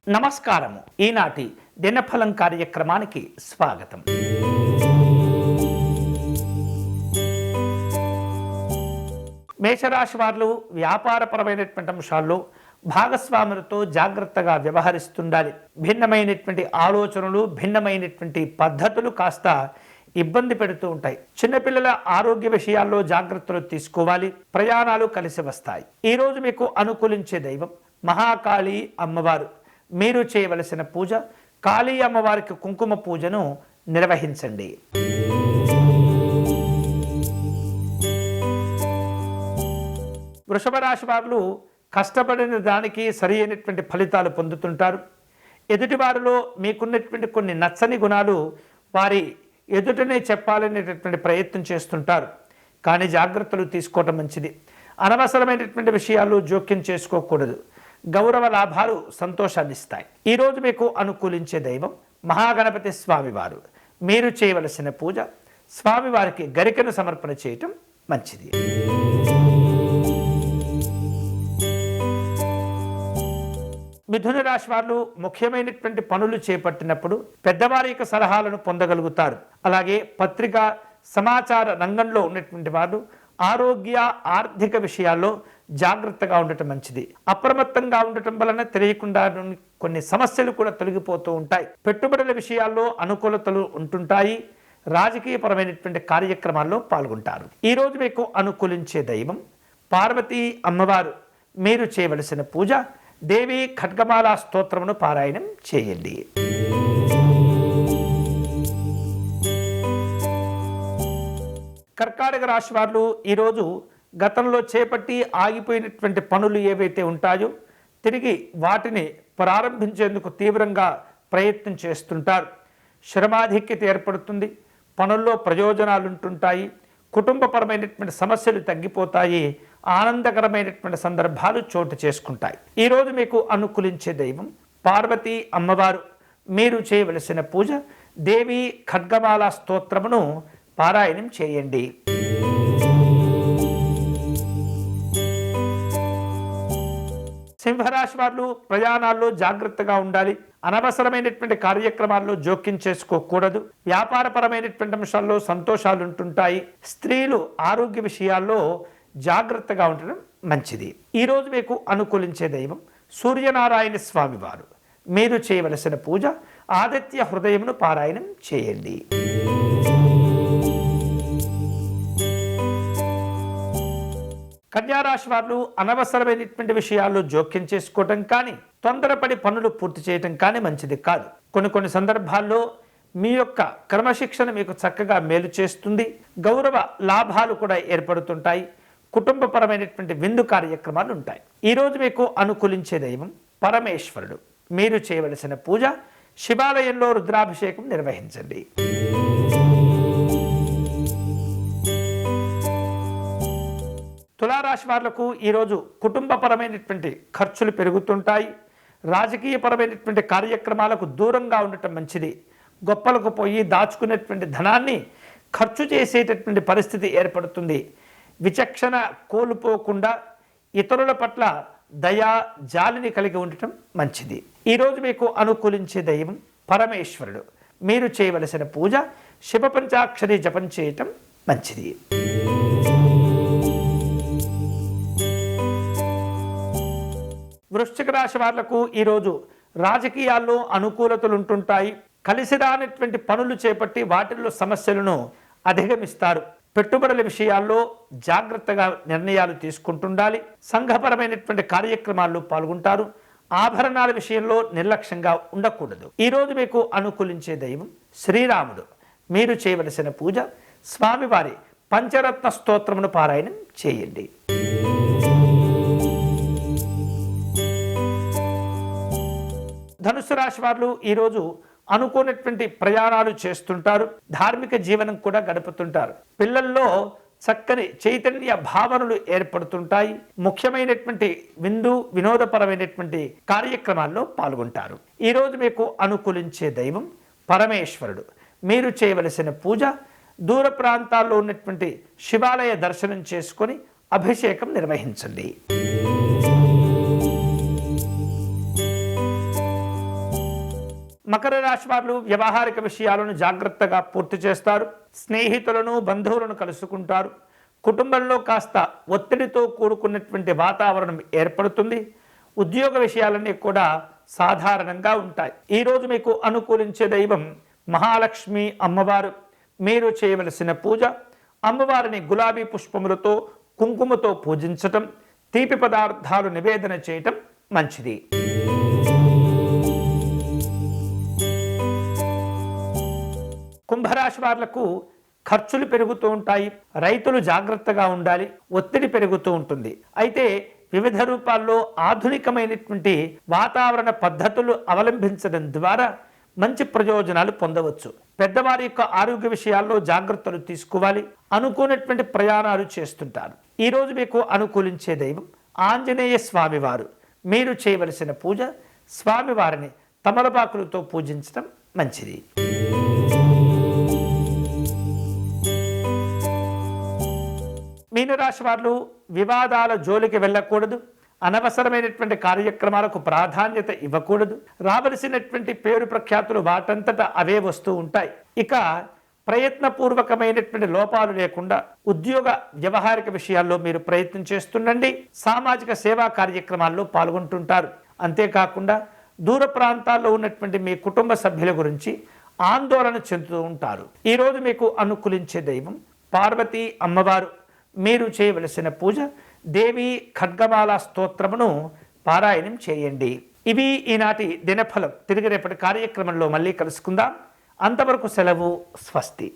నమస్కారము. ఈనాటి దినఫలం కార్యక్రమానికి స్వాగతం. మేషరాశి వారు వ్యాపారపరమైనటువంటి అంశాల్లో భాగస్వాములతో జాగ్రత్తగా వ్యవహరిస్తుండాలి. భిన్నమైనటువంటి ఆలోచనలు, భిన్నమైనటువంటి పద్ధతులు కాస్త ఇబ్బంది పెడుతూ ఉంటాయి. చిన్నపిల్లల ఆరోగ్య విషయాల్లో జాగ్రత్తలు తీసుకోవాలి. ప్రయాణాలు కలిసి వస్తాయి. ఈరోజు మీకు అనుకూలించే దైవం మహాకాళి అమ్మవారు. మీరు చేయవలసిన పూజ కాళీ అమ్మవారికి కుంకుమ పూజను నిర్వహించండి. వృషభ రాశి వారు కష్టపడిన దానికి సరి అయినటువంటి ఫలితాలు పొందుతుంటారు. ఎదుటివారిలో మీకున్నటువంటి కొన్ని నచ్చని గుణాలు వారి ఎదుటనే చెప్పాలనేటటువంటి ప్రయత్నం చేస్తుంటారు. కానీ జాగ్రత్తలు తీసుకోవటం మంచిది. అనవసరమైనటువంటి విషయాలు జోక్యం చేసుకోకూడదు. గౌరవ లాభాలు సంతోషాన్ని ఇస్తాయి. ఈరోజు మీకు అనుకూలించే దైవం మహాగణపతి స్వామివారు. మీరు చేయవలసిన పూజ స్వామివారికి గరికను సమర్పణ చేయటం మంచిది. మిథున రాశి వారు ముఖ్యమైనటువంటి పనులు చేపట్టినప్పుడు పెద్దవారి యొక్క సలహాలను పొందగలుగుతారు. అలాగే పత్రికా సమాచార రంగంలో ఉన్నటువంటి వారు ఆరోగ్య ఆర్థిక విషయాల్లో జాగ్రత్తగా ఉండటం మంచిది. అప్రమత్తంగా ఉండటం వలన తెలియకుండా కొన్ని సమస్యలు కూడా తొలగిపోతూ ఉంటాయి. పెట్టుబడుల విషయాల్లో అనుకూలతలు ఉంటుంటాయి. రాజకీయపరమైనటువంటి కార్యక్రమాల్లో పాల్గొంటారు. ఈరోజు మీకు అనుకూలించే దైవం పార్వతీ అమ్మవారు. మీరు చేయవలసిన పూజ దేవి ఖడ్గమాల స్తోత్రమును పారాయణం చేయండి. కర్కాటక రాశి వారు ఈరోజు గతంలో చేపట్టి ఆగిపోయినటువంటి పనులు ఏవైతే ఉంటాయో తిరిగి వాటిని ప్రారంభించేందుకు తీవ్రంగా ప్రయత్నం చేస్తుంటారు. శ్రమాధిక్యత ఏర్పడుతుంది. పనుల్లో ప్రయోజనాలు ఉంటుంటాయి. కుటుంబపరమైనటువంటి సమస్యలు తగ్గిపోతాయి. ఆనందకరమైనటువంటి సందర్భాలు చోటు చేసుకుంటాయి. ఈరోజు మీకు అనుకూలించే దైవం పార్వతీ అమ్మవారు. మీరు చేయవలసిన పూజ దేవి ఖడ్గమాల స్తోత్రమును పారాయణం చేయండి. సింహరాశి వారు ప్రయాణాల్లో జాగ్రత్తగా ఉండాలి. అనవసరమైనటువంటి కార్యక్రమాల్లో జోక్యం చేసుకోకూడదు. వ్యాపారపరమైనటువంటి అంశాల్లో సంతోషాలు ఉంటుంటాయి. స్త్రీలు ఆరోగ్య విషయాల్లో జాగ్రత్తగా ఉండడం మంచిది. ఈరోజు మీకు అనుకూలించే దైవం సూర్యనారాయణ స్వామి వారు. మీరు చేయవలసిన పూజ ఆదిత్య హృదయమును పారాయణం చేయండి. కన్యారాశి వారు అనవసరమైనటువంటి విషయాల్లో జోక్యం చేసుకోవటం కానీ తొందరపడి పనులు పూర్తి చేయటం కానీ మంచిది కాదు. కొన్ని సందర్భాల్లో మీ యొక్క క్రమశిక్షణ మీకు చక్కగా మేలు చేస్తుంది. గౌరవ లాభాలు కూడా ఏర్పడుతుంటాయి. కుటుంబపరమైనటువంటి విందు కార్యక్రమాలు ఉంటాయి. ఈరోజు మీకు అనుకూలించే దైవం పరమేశ్వరుడు. మీరు చేయవలసిన పూజ శివాలయంలో రుద్రాభిషేకం నిర్వహించండి. తులారాశి వాళ్లకు ఈరోజు కుటుంబపరమైనటువంటి ఖర్చులు పెరుగుతుంటాయి. రాజకీయపరమైనటువంటి కార్యక్రమాలకు దూరంగా ఉండటం మంచిది. గొప్పలకు పోయి దాచుకునేటువంటి ధనాన్ని ఖర్చు చేసేటటువంటి పరిస్థితి ఏర్పడుతుంది. విచక్షణ కోల్పోకుండా ఇతరుల పట్ల దయా జాలిని కలిగి ఉండటం మంచిది. ఈరోజు మీకు అనుకూలించే దైవం పరమేశ్వరుడు. మీరు చేయవలసిన పూజ శివ పంచాక్షరి జపం చేయటం మంచిది. వృశ్చిక రాశి వాళ్లకు ఈరోజు రాజకీయాల్లో అనుకూలతలు ఉంటుంటాయి. కలిసి రానటువంటి పనులు చేపట్టి వాటిల్లో సమస్యలను అధిగమిస్తారు. పెట్టుబడుల విషయాల్లో జాగ్రత్తగా నిర్ణయాలు తీసుకుంటుండాలి. సంఘపరమైనటువంటి కార్యక్రమాల్లో పాల్గొంటారు. ఆభరణాల విషయంలో నిర్లక్ష్యంగా ఉండకూడదు. ఈరోజు మీకు అనుకూలించే దైవం శ్రీరాముడు. మీరు చేయవలసిన పూజ స్వామివారి పంచరత్న స్తోత్రమును పారాయణం చేయండి. ధనుసు రాశి వారు ఈరోజు అనుకున్నటువంటి ప్రయాణాలు చేస్తుంటారు. ధార్మిక జీవనం కూడా గడుపుతుంటారు. పిల్లల్లో చక్కని చైతన్య భావనలు ఏర్పడుతుంటాయి. ముఖ్యమైనటువంటి వినోదపరమైనటువంటి కార్యక్రమాల్లో పాల్గొంటారు. ఈరోజు మీకు అనుకూలించే దైవం పరమేశ్వరుడు. మీరు చేయవలసిన పూజ దూర ప్రాంతాల్లో ఉన్నటువంటి శివాలయ దర్శనం చేసుకొని అభిషేకం నిర్వహించండి. మకర రాశి వారు వ్యవహారిక విషయాలను జాగ్రత్తగా పూర్తి చేస్తారు. స్నేహితులను బంధువులను కలుసుకుంటారు. కుటుంబంలో కాస్త ఒత్తిడితో కూడుకున్నటువంటి వాతావరణం ఏర్పడుతుంది. ఉద్యోగ విషయాలన్నీ కూడా సాధారణంగా ఉంటాయి. ఈరోజు మీకు అనుకూలించే దైవం మహాలక్ష్మి అమ్మవారు. మీరు చేయవలసిన పూజ అమ్మవారిని గులాబీ పుష్పములతో కుంకుమతో పూజించటం, తీపి పదార్థాలు నివేదన చేయటం మంచిది. కుంభరాశి వాళ్లకు ఖర్చులు పెరుగుతూ ఉంటాయి. రైతులు జాగ్రత్తగా ఉండాలి. ఒత్తిడి పెరుగుతూ ఉంటుంది. అయితే వివిధ రూపాల్లో ఆధునికమైనటువంటి వాతావరణ పద్ధతులు అవలంబించడం ద్వారా మంచి ప్రయోజనాలు పొందవచ్చు. పెద్దవారి యొక్క ఆరోగ్య విషయాల్లో జాగ్రత్తలు తీసుకోవాలి. అనుకున్నటువంటి ప్రయాణాలు చేస్తుంటారు. ఈరోజు మీకు అనుకూలించే దైవం ఆంజనేయ స్వామివారు. మీరు చేయవలసిన పూజ స్వామివారిని తమలపాకులతో పూజించడం మంచిది. మీనరాశి వారు వివాదాల జోలికి వెళ్ళకూడదు. అనవసరమైనటువంటి కార్యక్రమాలకు ప్రాధాన్యత ఇవ్వకూడదు. రావలసినటువంటి పేరు ప్రఖ్యాతులు వాటంతట అవే వస్తూ ఉంటాయి. ఇక ప్రయత్నపూర్వకమైనటువంటి లోపాలు లేకుండా ఉద్యోగ వ్యవహారిక విషయాల్లో మీరు ప్రయత్నం చేస్తుండండి. సామాజిక సేవా కార్యక్రమాల్లో పాల్గొంటుంటారు. అంతేకాకుండా దూర ప్రాంతాల్లో ఉన్నటువంటి మీ కుటుంబ సభ్యుల గురించి ఆందోళన చెందుతూ ఉంటారు. ఈరోజు మీకు అనుకూలించే దైవం పార్వతీ అమ్మవారు. మీరు చేయవలసిన పూజ దేవి ఖడ్గమాల స్తోత్రమును పారాయణం చేయండి. ఇవి ఈనాటి దినఫలం. తిరిగి రేపటి కార్యక్రమంలో మళ్ళీ కలుసుకుందాం. అంతవరకు సెలవు. స్వస్తి.